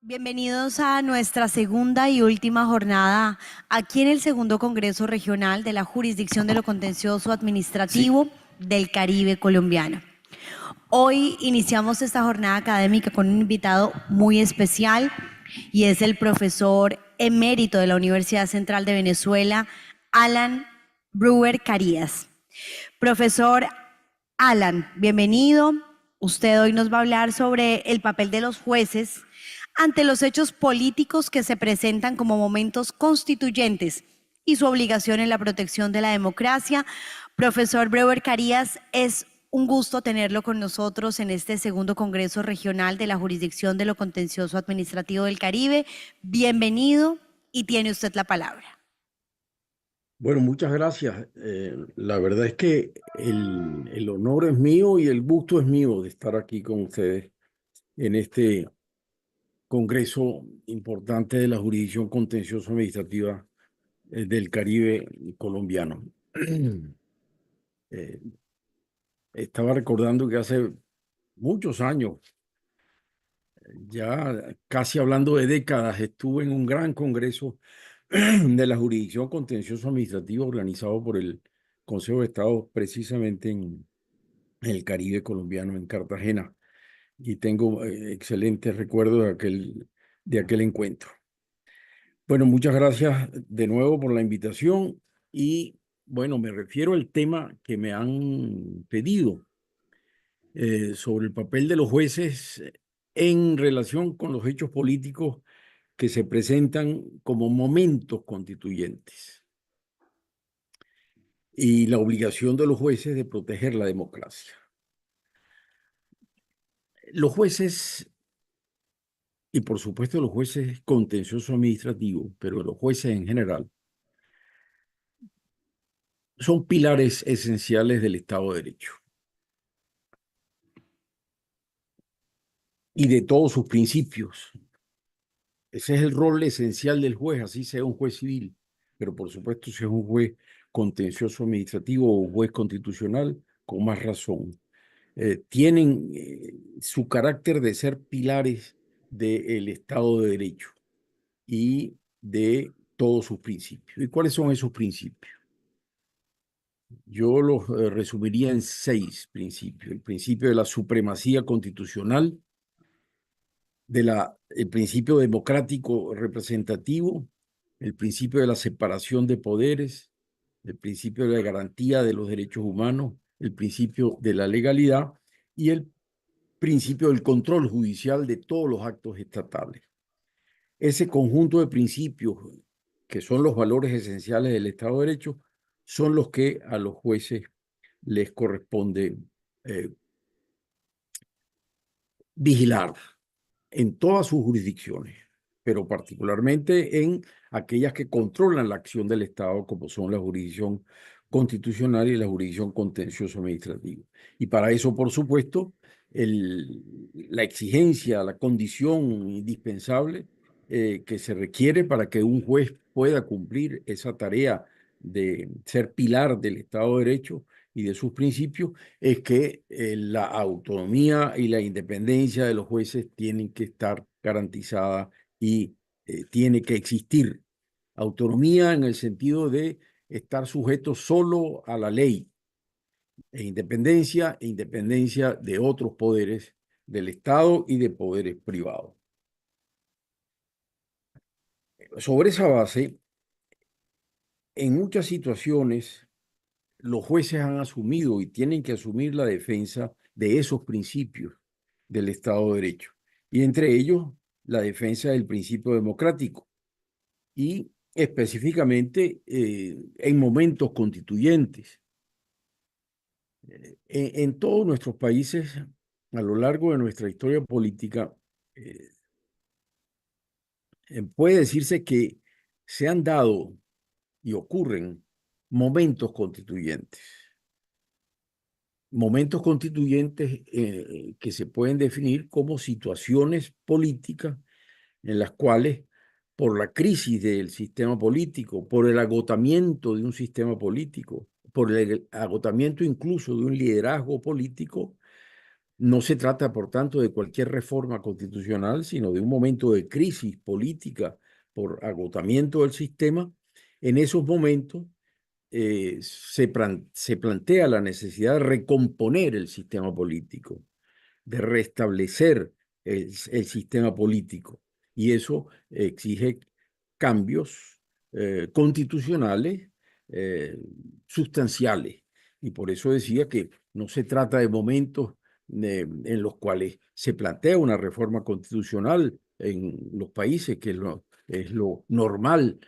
Bienvenidos a nuestra segunda y última jornada aquí en el segundo Congreso Regional de la Jurisdicción de lo Contencioso Sí, Administrativo del Caribe colombiano. Hoy iniciamos esta jornada académica con un invitado muy especial y es el profesor emérito de la Universidad Central de Venezuela, Alan Brewer Carías. Profesor Alan, bienvenido. Usted hoy nos va a hablar sobre el papel de los jueces ante los hechos políticos que se presentan como momentos constituyentes y su obligación en la protección de la democracia. Profesor Brewer Carías, es un gusto tenerlo con nosotros en este segundo Congreso Regional de la Jurisdicción de lo Contencioso Administrativo del Caribe. Bienvenido y tiene usted la palabra. bueno, muchas gracias. La verdad es que el honor es mío y el gusto es mío de estar aquí con ustedes en este congreso importante de la jurisdicción contencioso administrativa del Caribe colombiano. Eh, Estaba recordando que hace muchos años, ya casi hablando de décadas, estuve en un gran congreso de la jurisdicción contencioso administrativa organizado por el Consejo de Estado precisamente en el Caribe colombiano, en Cartagena, y tengo excelentes recuerdos de aquel encuentro. Bueno, muchas gracias de nuevo por la invitación y bueno, me refiero al tema que me han pedido sobre el papel de los jueces en relación con los hechos políticos que se presentan como momentos constituyentes y la obligación de los jueces de proteger la democracia. Los jueces, y por supuesto los jueces contencioso administrativos, pero los jueces en general, son pilares esenciales del Estado de Derecho y de todos sus principios. Ese es el rol esencial del juez, así sea un juez civil, pero por supuesto si es un juez contencioso administrativo o un juez constitucional, con más razón. Tienen su carácter de ser pilares del Estado de Derecho y de todos sus principios. ¿Y cuáles son esos principios? Yo los resumiría en 6 principios. El principio de la supremacía constitucional, el principio democrático representativo, el principio de la separación de poderes, el principio de la garantía de los derechos humanos, el principio de la legalidad y el principio del control judicial de todos los actos estatales. Ese conjunto de principios, que son los valores esenciales del Estado de Derecho, son los que a los jueces les corresponde vigilar en todas sus jurisdicciones, pero particularmente en aquellas que controlan la acción del Estado, como son la jurisdicción constitucional y la jurisdicción contencioso administrativa. Y para eso, por supuesto, la exigencia, la condición indispensable que se requiere para que un juez pueda cumplir esa tarea de ser pilar del Estado de Derecho y de sus principios es que la autonomía y la independencia de los jueces tienen que estar garantizadas y tiene que existir autonomía en el sentido de estar sujetos solo a la ley e independencia de otros poderes del Estado y de poderes privados. Sobre esa base, en muchas situaciones, los jueces han asumido y tienen que asumir la defensa de esos principios del Estado de Derecho, y entre ellos la defensa del principio democrático, y específicamente en momentos constituyentes. En todos nuestros países, a lo largo de nuestra historia política, eh, puede decirse que se han dado y ocurren momentos constituyentes. Momentos constituyentes que se pueden definir como situaciones políticas en las cuales, por la crisis del sistema político, por el agotamiento de un sistema político, por el agotamiento incluso de un liderazgo político, No se trata, por tanto, de cualquier reforma constitucional, sino de un momento de crisis política por agotamiento del sistema. En esos momentos se plantea la necesidad de recomponer el sistema político, de restablecer el sistema político. Y eso exige cambios constitucionales eh, sustanciales. Y por eso decía que no se trata de momentos en los cuales se plantea una reforma constitucional en los países, que es lo normal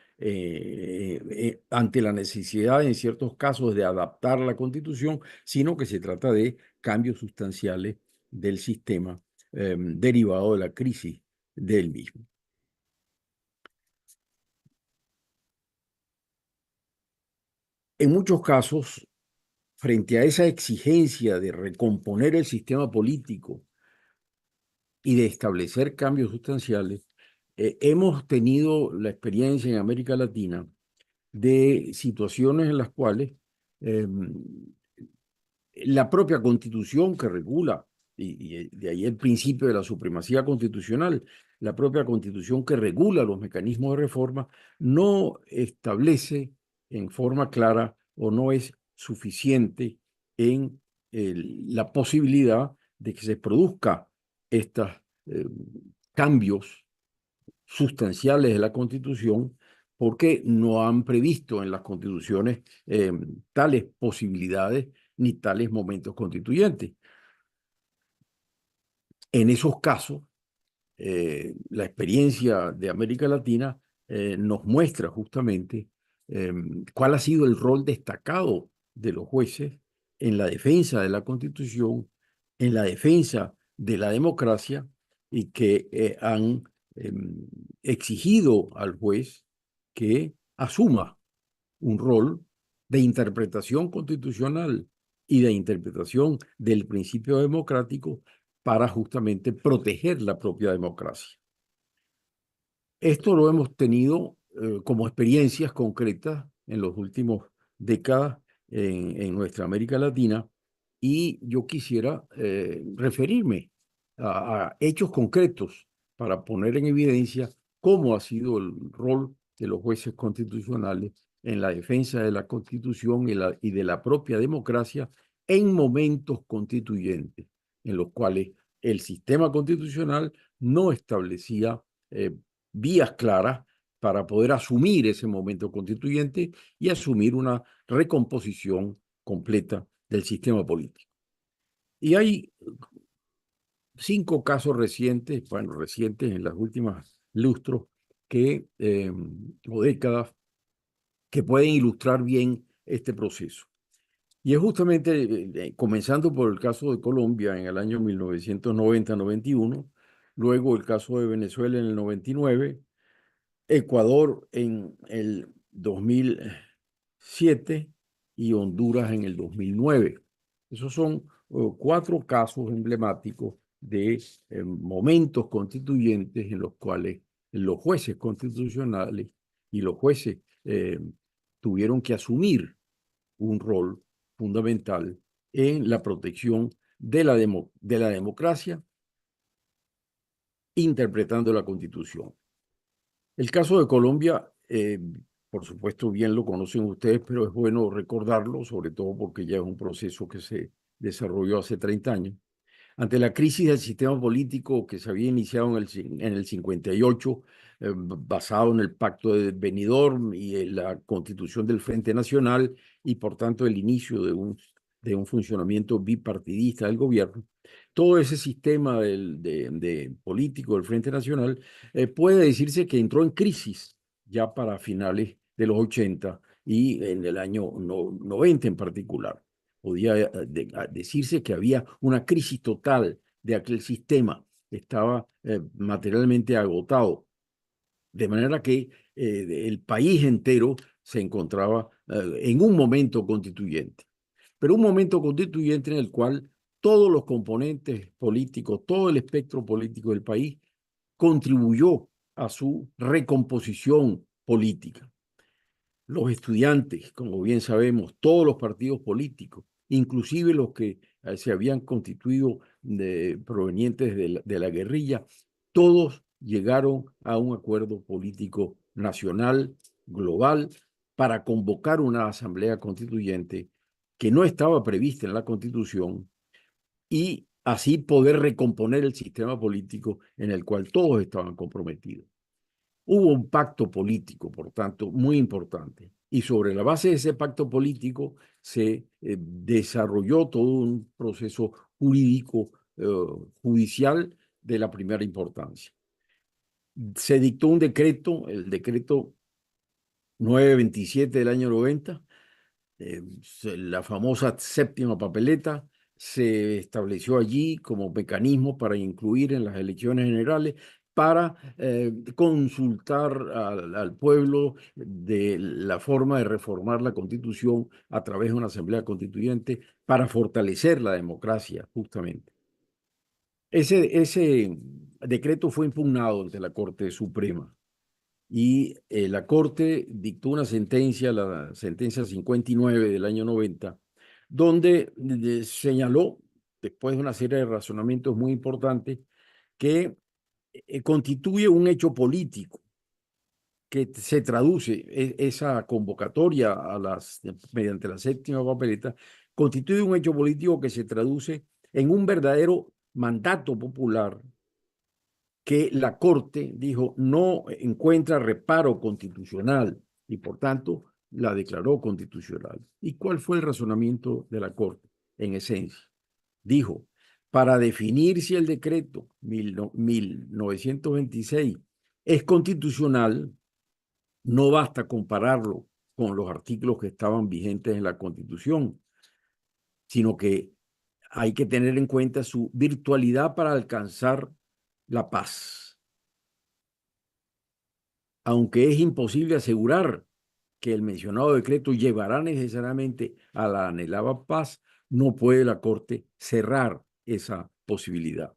ante la necesidad en ciertos casos de adaptar la Constitución, sino que se trata de cambios sustanciales del sistema derivado de la crisis del mismo. En muchos casos, frente a esa exigencia de recomponer el sistema político y de establecer cambios sustanciales, hemos tenido la experiencia en América Latina de situaciones en las cuales eh, la propia constitución que regula, y de ahí el principio de la supremacía constitucional, la propia constitución que regula los mecanismos de reforma, no establece en forma clara o no es suficiente en la posibilidad de que se produzca estos cambios sustanciales de la Constitución porque no han previsto en las constituciones tales posibilidades ni tales momentos constituyentes. En esos casos, la experiencia de América Latina nos muestra justamente cuál ha sido el rol destacado de los jueces en la defensa de la Constitución, en la defensa de la democracia y que han exigido al juez que asuma un rol de interpretación constitucional y de interpretación del principio democrático para justamente proteger la propia democracia. Esto lo hemos tenido como experiencias concretas en los últimos décadas en nuestra América Latina y yo quisiera referirme a hechos concretos para poner en evidencia cómo ha sido el rol de los jueces constitucionales en la defensa de la Constitución y de la propia democracia en momentos constituyentes, en los cuales el sistema constitucional no establecía vías claras para poder asumir ese momento constituyente y asumir una recomposición completa del sistema político. Y hay 5 casos recientes, bueno, recientes en las últimas lustros o décadas, que pueden ilustrar bien este proceso. Y es justamente, comenzando por el caso de Colombia en el año 1990-91, luego el caso de Venezuela en el 99, Ecuador en el 2007 y Honduras en el 2009. Esos son 4 casos emblemáticos de momentos constituyentes en los cuales los jueces constitucionales y los jueces tuvieron que asumir un rol fundamental en la protección de la democracia, interpretando la Constitución. El caso de Colombia, por supuesto, bien lo conocen ustedes, pero es bueno recordarlo, sobre todo porque ya es un proceso que se desarrolló hace 30 años. Ante la crisis del sistema político que se había iniciado en el 58, basado en el Pacto de Benidorm y en la constitución del Frente Nacional, y por tanto el inicio de un funcionamiento bipartidista del gobierno, todo ese sistema de político del Frente Nacional puede decirse que entró en crisis ya para finales de los 80 y en el año 90 en particular. Podía decirse que había una crisis total de aquel sistema, estaba materialmente agotado, de manera que el país entero se encontraba en un momento constituyente, pero un momento constituyente en el cual todos los componentes políticos, todo el espectro político del país contribuyó a su recomposición política. Los estudiantes, como bien sabemos, todos los partidos políticos, inclusive los que se habían constituido provenientes de la guerrilla, todos llegaron a un acuerdo político nacional, global, para convocar una asamblea constituyente que no estaba prevista en la Constitución y así poder recomponer el sistema político en el cual todos estaban comprometidos. Hubo un pacto político, por tanto, muy importante. Y sobre la base de ese pacto político se desarrolló todo un proceso jurídico, judicial de la primera importancia. Se dictó un decreto, el decreto 927 del año 90, la famosa séptima papeleta, se estableció allí como mecanismo para incluir en las elecciones generales, para consultar al pueblo de la forma de reformar la Constitución a través de una asamblea constituyente para fortalecer la democracia, justamente. Ese decreto fue impugnado ante la Corte Suprema y la Corte dictó una sentencia, la sentencia 59 del año 90, donde señaló, después de una serie de razonamientos muy importantes, que constituye un hecho político que se traduce, esa convocatoria mediante la séptima papeleta, constituye un hecho político que se traduce en un verdadero mandato popular que la Corte dijo no encuentra reparo constitucional y por tanto la declaró constitucional. ¿Y cuál fue el razonamiento de la Corte? En esencia, dijo, para definir si el decreto 1926 es constitucional, no basta compararlo con los artículos que estaban vigentes en la Constitución, sino que hay que tener en cuenta su virtualidad para alcanzar la paz. Aunque es imposible asegurar que el mencionado decreto llevará necesariamente a la anhelada paz, no puede la Corte cerrar esa posibilidad.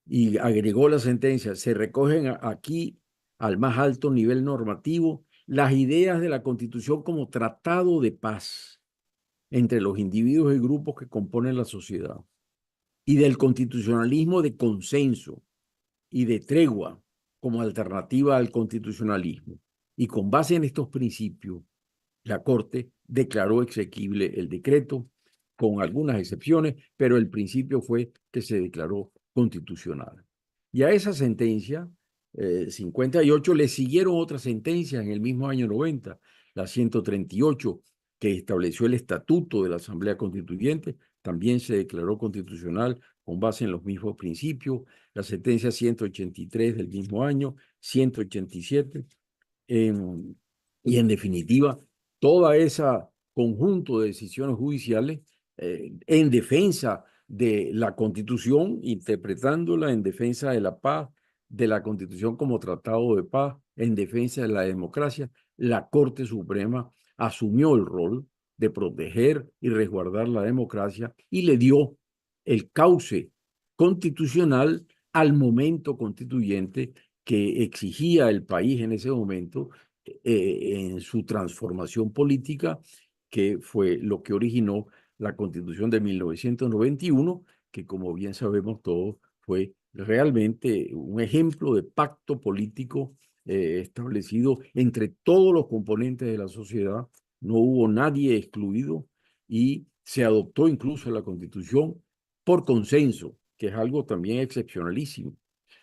Y agregó la sentencia, se recogen aquí al más alto nivel normativo las ideas de la Constitución como tratado de paz entre los individuos y grupos que componen la sociedad y del constitucionalismo de consenso y de tregua como alternativa al constitucionalismo. Y con base en estos principios, la Corte declaró exequible el decreto, con algunas excepciones, pero el principio fue que se declaró constitucional. Y a esa sentencia, 58, le siguieron otras sentencias en el mismo año 90, la 138, que estableció el estatuto de la Asamblea Constituyente, también se declaró constitucional con base en los mismos principios, la sentencia 183 del mismo año, 187, y en definitiva, toda esa conjunto de decisiones judiciales en defensa de la Constitución, interpretándola en defensa de la paz, de la Constitución como tratado de paz, en defensa de la democracia, la Corte Suprema asumió el rol de proteger y resguardar la democracia y le dio el cauce constitucional al momento constituyente que exigía el país en ese momento en su transformación política, que fue lo que originó la Constitución de 1991, que como bien sabemos todos fue realmente un ejemplo de pacto político establecido entre todos los componentes de la sociedad, no hubo nadie excluido y se adoptó incluso la Constitución por consenso, que es algo también excepcionalísimo.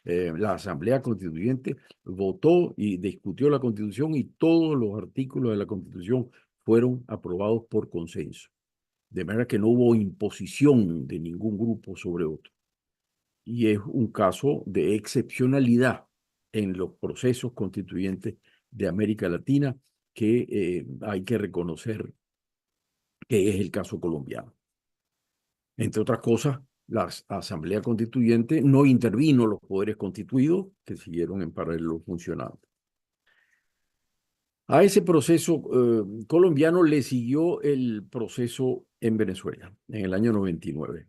La Asamblea Constituyente votó y discutió la Constitución y todos los artículos de la Constitución fueron aprobados por consenso. De manera que no hubo imposición de ningún grupo sobre otro. Y es un caso de excepcionalidad en los procesos constituyentes de América Latina que hay que reconocer que es el caso colombiano. Entre otras cosas, la Asamblea Constituyente no intervino los poderes constituidos que siguieron en paralelo funcionando. A ese proceso colombiano le siguió el proceso en Venezuela en el año 99.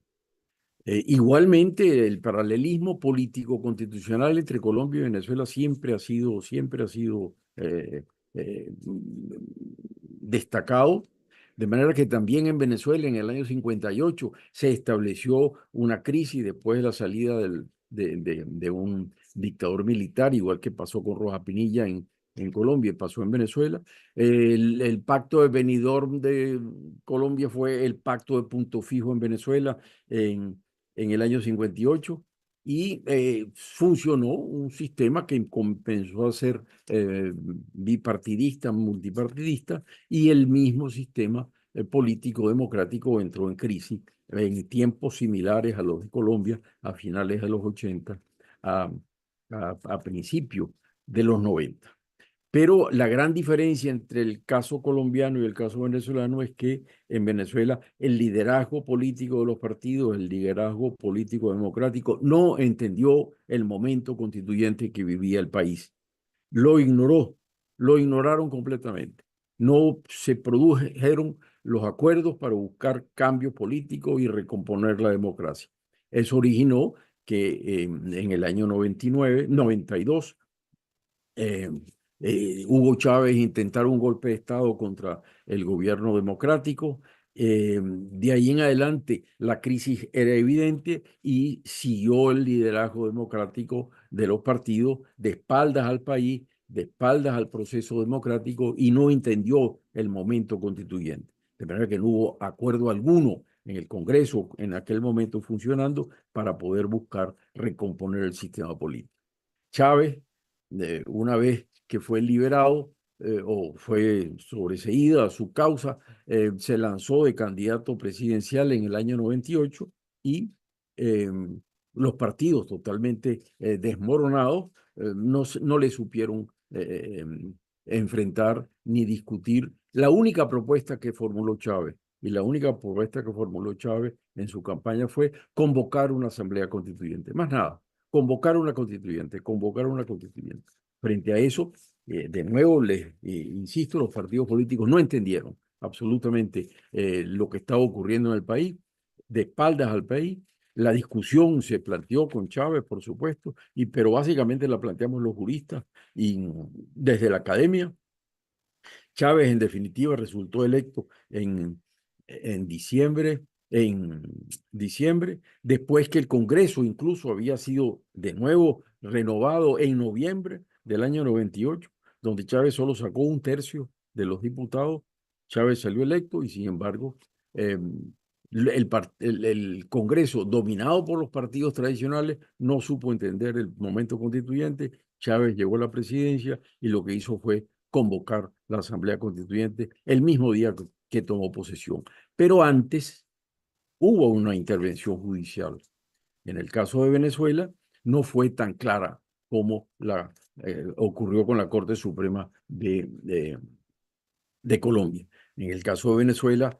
Igualmente, el paralelismo político constitucional entre Colombia y Venezuela siempre ha sido destacado, De manera que también en Venezuela, en el año 58, se estableció una crisis después de la salida de un dictador militar, igual que pasó con Rojas Pinilla en Colombia, pasó en Venezuela. El pacto de Benidorm de Colombia fue el pacto de punto fijo en Venezuela en el año 58 y funcionó un sistema que comenzó a ser bipartidista, multipartidista, y el mismo sistema político democrático entró en crisis en tiempos similares a los de Colombia a finales de los 80, a, a principios de los 90. Pero la gran diferencia entre el caso colombiano y el caso venezolano es que en Venezuela el liderazgo político de los partidos, el liderazgo político democrático, no entendió el momento constituyente que vivía el país. Lo ignoró, lo ignoraron completamente. No se produjeron los acuerdos para buscar cambios políticos y recomponer la democracia. Eso originó que en el año 99, 92, Hugo Chávez intentara un golpe de Estado contra el gobierno democrático. De ahí en adelante la crisis era evidente y siguió el liderazgo democrático de los partidos de espaldas al país, de espaldas al proceso democrático, y no entendió el momento constituyente. De manera que no hubo acuerdo alguno en el Congreso en aquel momento funcionando para poder buscar recomponer el sistema político. Chávez, una vez que fue liberado o fue sobreseída su causa, se lanzó de candidato presidencial en el año 98 y los partidos totalmente desmoronados no le supieron enfrentar ni discutir la única propuesta que formuló Chávez. Y la única propuesta que formuló Chávez en su campaña fue convocar una asamblea constituyente. Más nada, convocar una constituyente, convocar una constituyente. Frente a eso, de nuevo, les insisto, los partidos políticos no entendieron absolutamente lo que estaba ocurriendo en el país, de espaldas al país. La discusión se planteó con Chávez, por supuesto, pero básicamente la planteamos los juristas y desde la academia. Chávez, en definitiva, resultó electo en diciembre, en diciembre, después que el Congreso incluso había sido de nuevo renovado en noviembre del año 98, donde Chávez solo sacó un tercio de los diputados. Chávez salió electo y, sin embargo, el Congreso, dominado por los partidos tradicionales, no supo entender el momento constituyente. Chávez llegó a la presidencia y lo que hizo fue convocar la Asamblea Constituyente el mismo día que tomó posesión. Pero antes hubo una intervención judicial. En el caso de Venezuela no fue tan clara como ocurrió con la Corte Suprema de Colombia. En el caso de Venezuela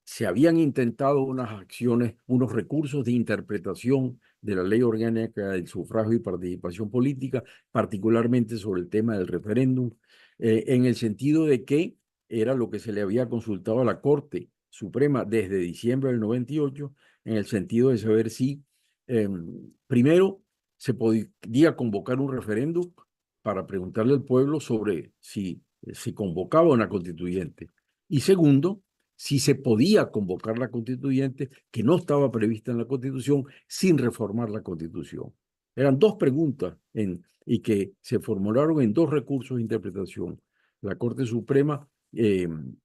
se habían intentado unas acciones, unos recursos de interpretación de la ley orgánica del sufragio y participación política, particularmente sobre el tema del referéndum, en el sentido de que era lo que se le había consultado a la Corte Suprema desde diciembre del 98, en el sentido de saber si, primero, se podía convocar un referéndum para preguntarle al pueblo sobre si se convocaba una constituyente. Y segundo, si se podía convocar la constituyente que no estaba prevista en la Constitución sin reformar la Constitución. Eran dos preguntas y que se formularon en dos recursos de interpretación. La Corte Suprema en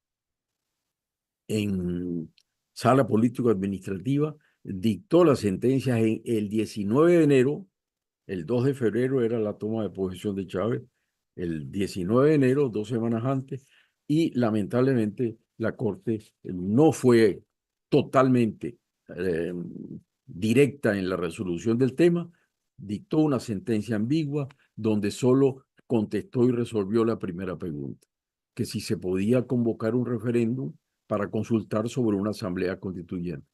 Sala Político-Administrativa dictó las sentencias en el 19 de enero, el 2 de febrero era la toma de posesión de Chávez, el 19 de enero, 2 semanas antes, y lamentablemente la Corte no fue totalmente directa en la resolución del tema, dictó una sentencia ambigua donde solo contestó y resolvió la primera pregunta, que si se podía convocar un referéndum para consultar sobre una asamblea constituyente.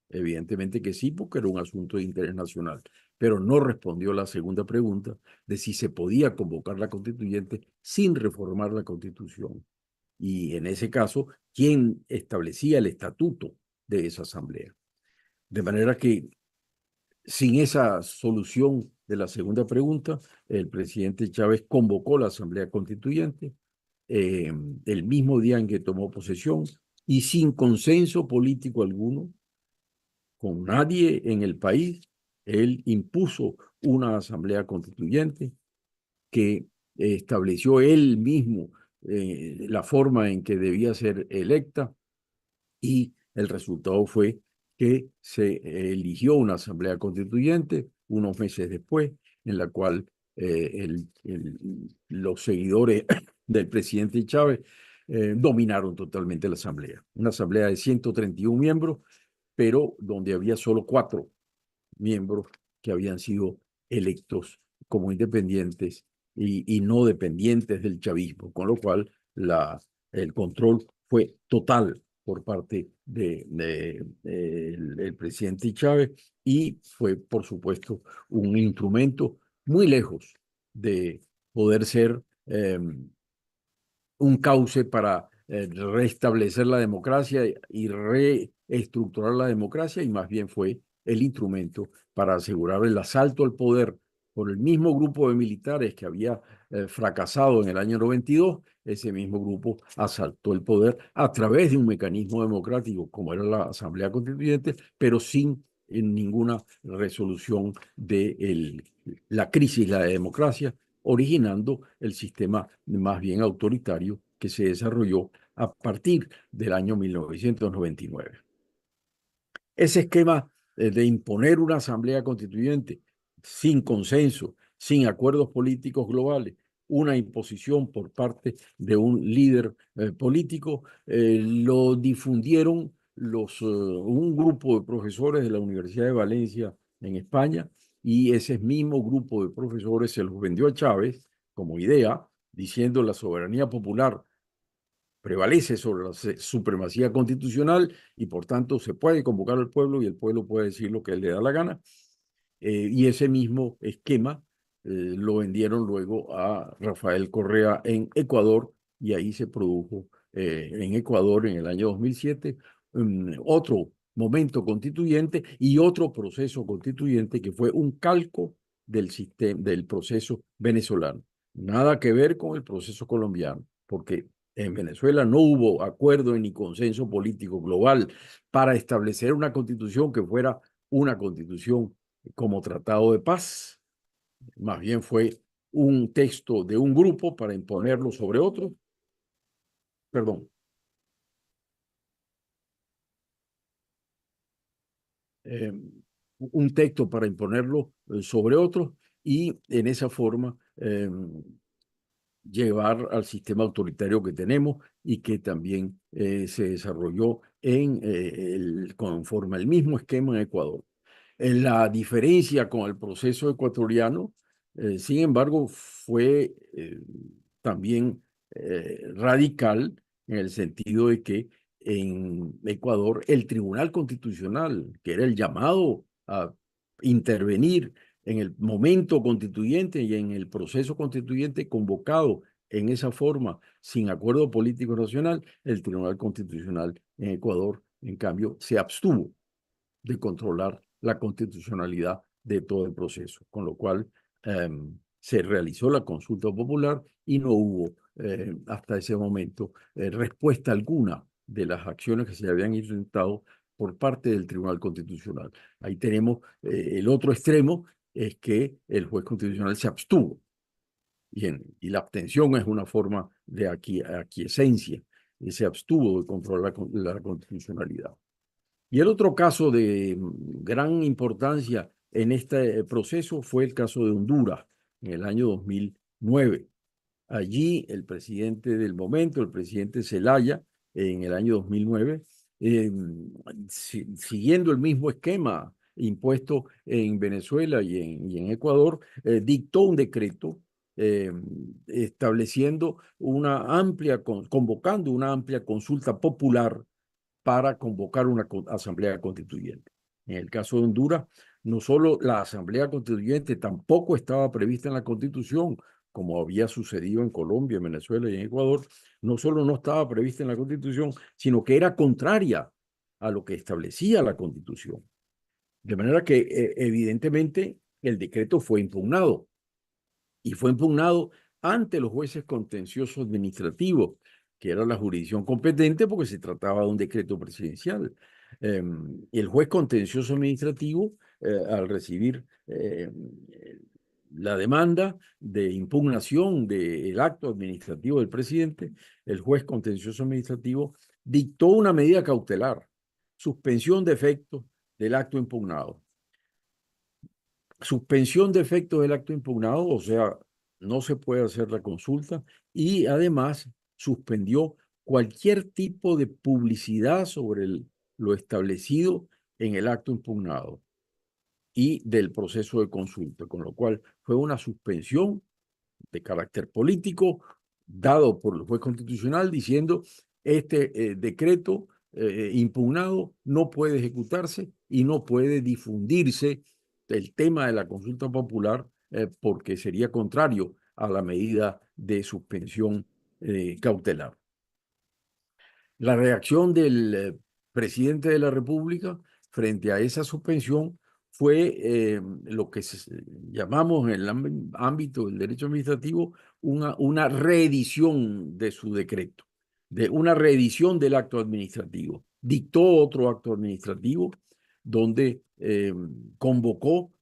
Evidentemente que sí, porque era un asunto de interés nacional, pero no respondió la segunda pregunta de si se podía convocar la constituyente sin reformar la Constitución. Y en ese caso, ¿quién establecía el estatuto de esa asamblea? De manera que sin esa solución de la segunda pregunta, el presidente Chávez convocó la Asamblea Constituyente el mismo día en que tomó posesión, y sin consenso político alguno, con nadie en el país, él impuso una asamblea constituyente que estableció él mismo la forma en que debía ser electa y el resultado fue que se eligió una asamblea constituyente unos meses después, en la cual los seguidores del presidente Chávez dominaron totalmente la asamblea. Una asamblea de 131 miembros, pero donde había solo 4 miembros que habían sido electos como independientes y no dependientes del chavismo, con lo cual el control fue total por parte el presidente Chávez y fue, por supuesto, un instrumento muy lejos de poder ser un cauce para restablecer la democracia y reestructurar la democracia, y más bien fue el instrumento para asegurar el asalto al poder por el mismo grupo de militares que había fracasado en el año 92. Ese mismo grupo asaltó el poder a través de un mecanismo democrático como era la Asamblea Constituyente, pero sin ninguna resolución de la crisis de la democracia, originando el sistema más bien autoritario que se desarrolló a partir del año 1999. Ese esquema de imponer una asamblea constituyente sin consenso, sin acuerdos políticos globales, una imposición por parte de un líder político, lo difundieron un grupo de profesores de la Universidad de Valencia en España, y ese mismo grupo de profesores se los vendió a Chávez como idea, diciendo la soberanía popular prevalece sobre la supremacía constitucional y por tanto se puede convocar al pueblo y el pueblo puede decir lo que le da la gana. Y ese mismo esquema lo vendieron luego a Rafael Correa en Ecuador, y ahí se produjo en Ecuador en el año 2007 otro momento constituyente y otro proceso constituyente que fue un calco del sistema, del proceso venezolano. Nada que ver con el proceso colombiano, porque en Venezuela no hubo acuerdo ni consenso político global para establecer una constitución que fuera una constitución como tratado de paz. Más bien fue un texto de un grupo para imponerlo sobre otro. Perdón. Un texto para imponerlo sobre otro, y en esa forma llevar al sistema autoritario que tenemos y que también se desarrolló conforme al mismo esquema en Ecuador. La diferencia con el proceso ecuatoriano, sin embargo, fue también radical en el sentido de que en Ecuador el Tribunal Constitucional, que era el llamado a intervenir en el momento constituyente y en el proceso constituyente convocado en esa forma, sin acuerdo político nacional, el Tribunal Constitucional en Ecuador, en cambio, se abstuvo de controlar la constitucionalidad de todo el proceso, con lo cual se realizó la consulta popular y no hubo hasta ese momento respuesta alguna de las acciones que se habían intentado por parte del Tribunal Constitucional. Ahí tenemos el otro extremo, es que el juez constitucional se abstuvo. Bien, y la abstención es una forma de aquiescencia, y se abstuvo de controlar la constitucionalidad. Y el otro caso de gran importancia en este proceso fue el caso de Honduras en el año 2009. Allí el presidente del momento, el presidente Zelaya, en el año 2009, siguiendo el mismo esquema impuesto en Venezuela y en Ecuador, dictó un decreto eh, estableciendo convocando una amplia consulta popular para convocar una asamblea constituyente. En el caso de Honduras, no solo la asamblea constituyente tampoco estaba prevista en la Constitución, como había sucedido en Colombia, en Venezuela y en Ecuador. No solo no estaba prevista en la Constitución, sino que era contraria a lo que establecía la Constitución. De manera que evidentemente el decreto fue impugnado, y fue impugnado ante los jueces contenciosos administrativos, que era la jurisdicción competente porque se trataba de un decreto presidencial. Y el juez contencioso administrativo, al recibir la demanda de impugnación del acto administrativo del presidente, el juez contencioso administrativo dictó una medida cautelar, suspensión de efectos del acto impugnado. Suspensión de efectos del acto impugnado, o sea, no se puede hacer la consulta, y además suspendió cualquier tipo de publicidad sobre lo establecido en el acto impugnado y del proceso de consulta, con lo cual fue una suspensión de carácter político dado por el juez constitucional diciendo este decreto impugnado no puede ejecutarse y no puede difundirse el tema de la consulta popular porque sería contrario a la medida de suspensión cautelar. La reacción del presidente de la República frente a esa suspensión fue lo que llamamos en el ámbito del derecho administrativo una reedición de su decreto, de una reedición del acto administrativo. Dictó otro acto administrativo donde convocó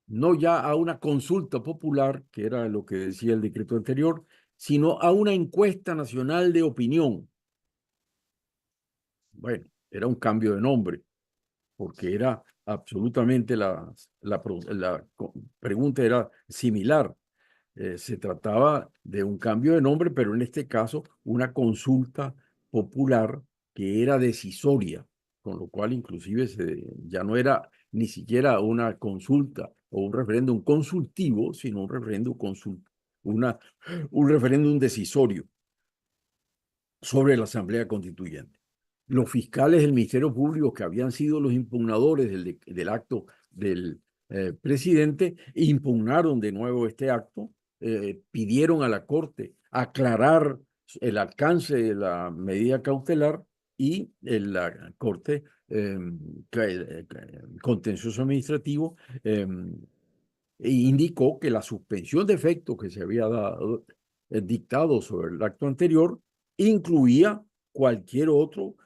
no ya a una consulta popular, que era lo que decía el decreto anterior, sino a una encuesta nacional de opinión. Bueno, era un cambio de nombre, porque era absolutamente la pregunta era similar. Se trataba de un cambio de nombre, pero en este caso una consulta popular que era decisoria, con lo cual inclusive ya no era ni siquiera una consulta o un referéndum consultivo, sino un referéndum un referéndum decisorio sobre la Asamblea Constituyente. Los fiscales del Ministerio Público, que habían sido los impugnadores del acto del presidente, impugnaron de nuevo este acto, pidieron a la Corte aclarar el alcance de la medida cautelar y la Corte Contencioso Administrativo indicó que la suspensión de efectos que se había dictado sobre el acto anterior incluía cualquier otro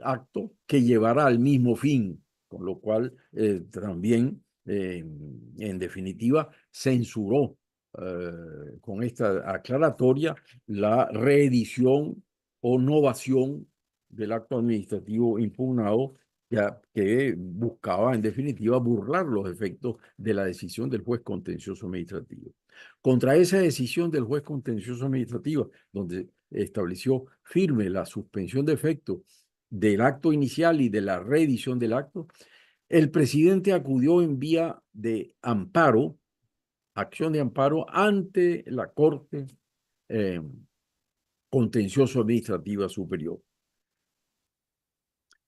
acto que llevara al mismo fin, con lo cual también, en definitiva, censuró con esta aclaratoria la reedición o novación del acto administrativo impugnado que buscaba, en definitiva, burlar los efectos de la decisión del juez contencioso administrativo. Contra esa decisión del juez contencioso administrativo, donde estableció firme la suspensión de efectos del acto inicial y de la reedición del acto, el presidente acudió en vía de amparo, acción de amparo ante la Corte Contencioso Administrativa Superior.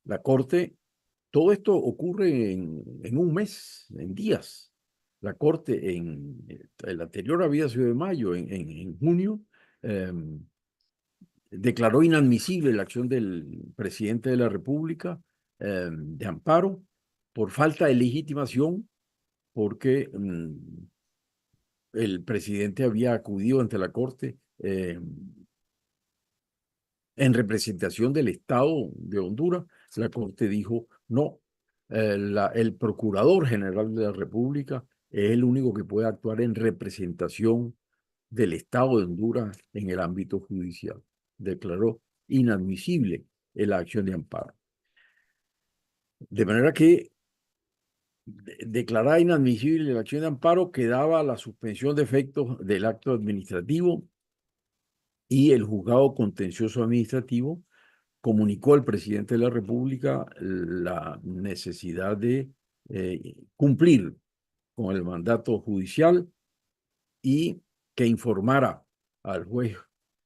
La Corte, todo esto ocurre en un mes, en días. La Corte, el anterior había sido de mayo, en junio, declaró inadmisible la acción del presidente de la República de amparo por falta de legitimación, porque el presidente había acudido ante la Corte en representación del Estado de Honduras. La Corte dijo, no, el Procurador General de la República es el único que puede actuar en representación del Estado de Honduras en el ámbito judicial. Declaró inadmisible la acción de amparo. De manera que declarada inadmisible la acción de amparo quedaba la suspensión de efectos del acto administrativo y el juzgado contencioso administrativo comunicó al presidente de la República la necesidad de cumplir con el mandato judicial y que informara al juez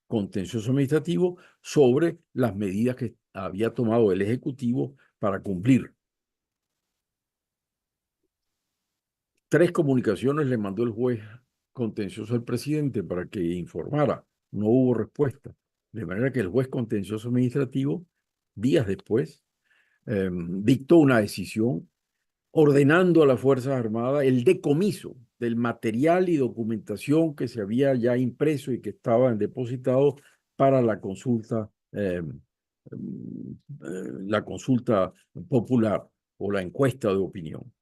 contencioso administrativo sobre las medidas que había tomado el Ejecutivo para cumplir. 3 comunicaciones le mandó el juez contencioso al presidente para que informara. No hubo respuesta. De manera que el juez contencioso administrativo, días después, dictó una decisión ordenando a las Fuerzas Armadas el decomiso del material y documentación que se había ya impreso y que estaban depositados para la consulta eh, la consulta popular o la encuesta de opinión.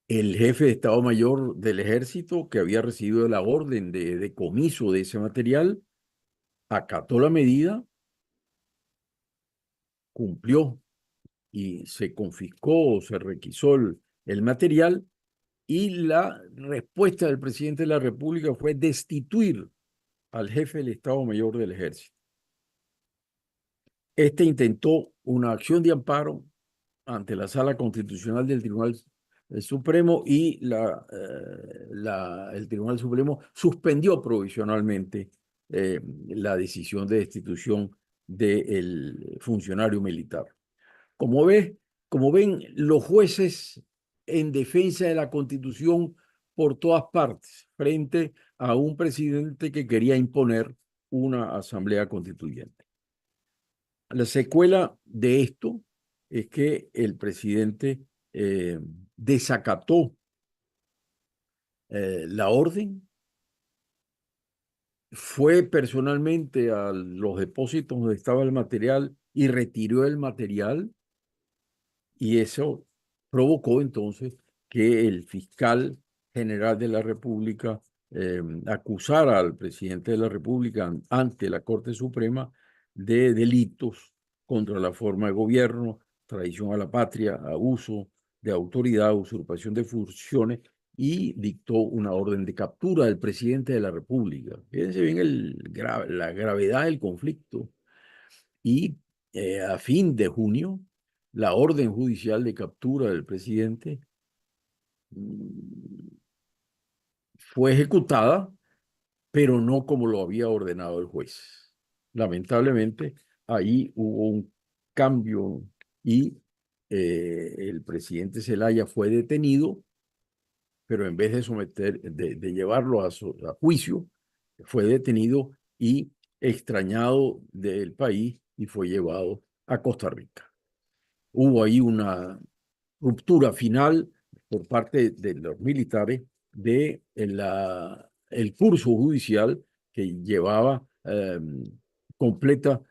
El jefe de Estado Mayor del Ejército, que había recibido la orden de decomiso de ese material, acató la medida, cumplió y se confiscó o se requisó el material, y la respuesta del presidente de la República fue destituir al jefe del Estado Mayor del Ejército. Este intentó una acción de amparo ante la Sala Constitucional del Tribunal Supremo, y el Tribunal Supremo suspendió provisionalmente la decisión de destitución del funcionario militar. Como ven, los jueces en defensa de la Constitución por todas partes, frente a un presidente que quería imponer una asamblea constituyente. La secuela de esto es que el presidente desacató la orden, fue personalmente a los depósitos donde estaba el material y retiró el material, y eso provocó entonces que el fiscal general de la República acusara al presidente de la República ante la Corte Suprema de delitos contra la forma de gobierno, traición a la patria, abuso de autoridad, usurpación de funciones, y dictó una orden de captura del presidente de la República. Fíjense bien la gravedad del conflicto. Y a fin de junio, la orden judicial de captura del presidente fue ejecutada, pero no como lo había ordenado el juez. Lamentablemente, ahí hubo un cambio, y el presidente Zelaya fue detenido, pero en vez de llevarlo a juicio, fue detenido y extrañado del país y fue llevado a Costa Rica. Hubo ahí una ruptura final por parte de los militares de el curso judicial que llevaba completa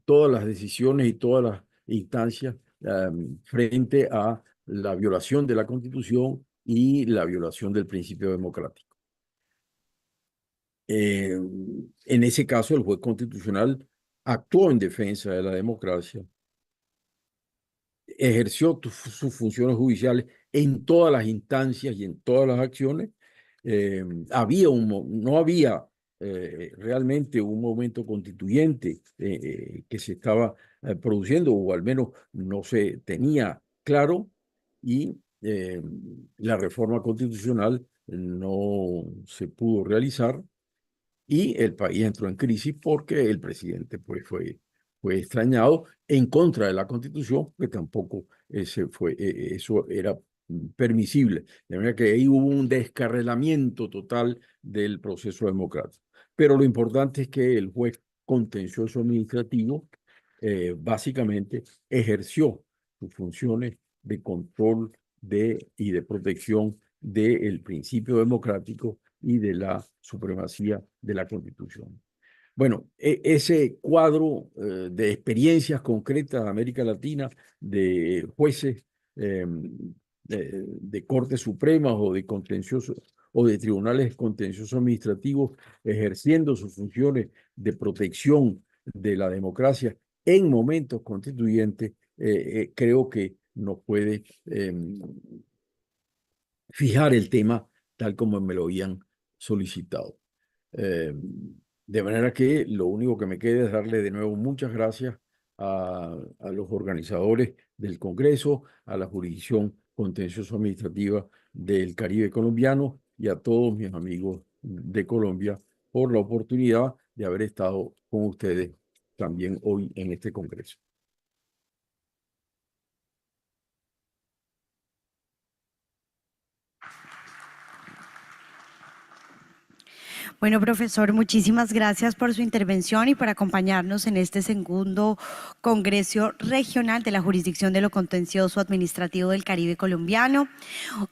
todas las decisiones y todas las instancias frente a la violación de la Constitución y la violación del principio democrático. En ese caso, el juez constitucional actuó en defensa de la democracia, ejerció sus funciones judiciales en todas las instancias y en todas las acciones. No había realmente un momento constituyente que se estaba produciendo, o al menos no se tenía claro, y la reforma constitucional no se pudo realizar, y el país entró en crisis porque el presidente pues, fue extrañado en contra de la Constitución, que tampoco eso era permisible. De manera que ahí hubo un descarrilamiento total del proceso democrático. Pero lo importante es que el juez contencioso administrativo básicamente ejerció sus funciones de control y de protección del principio democrático y de la supremacía de la Constitución. Bueno, ese cuadro de experiencias concretas de América Latina, de jueces de Cortes Supremas o de contencioso o de tribunales contenciosos administrativos ejerciendo sus funciones de protección de la democracia en momentos constituyentes, creo que nos puede fijar el tema tal como me lo habían solicitado. De manera que lo único que me queda es darle de nuevo muchas gracias a los organizadores del Congreso, a la Jurisdicción Contencioso Administrativa del Caribe colombiano y a todos mis amigos de Colombia por la oportunidad de haber estado con ustedes también hoy en este Congreso. Bueno, profesor, muchísimas gracias por su intervención y por acompañarnos en este segundo Congreso Regional de la Jurisdicción de lo Contencioso Administrativo del Caribe colombiano.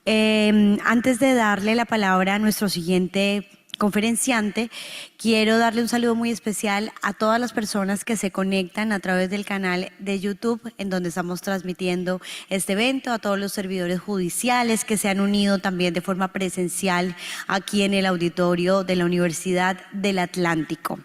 Antes de darle la palabra a nuestro siguiente conferenciante, quiero darle un saludo muy especial a todas las personas que se conectan a través del canal de YouTube en donde estamos transmitiendo este evento, a todos los servidores judiciales que se han unido también de forma presencial aquí en el auditorio de la Universidad del Atlántico.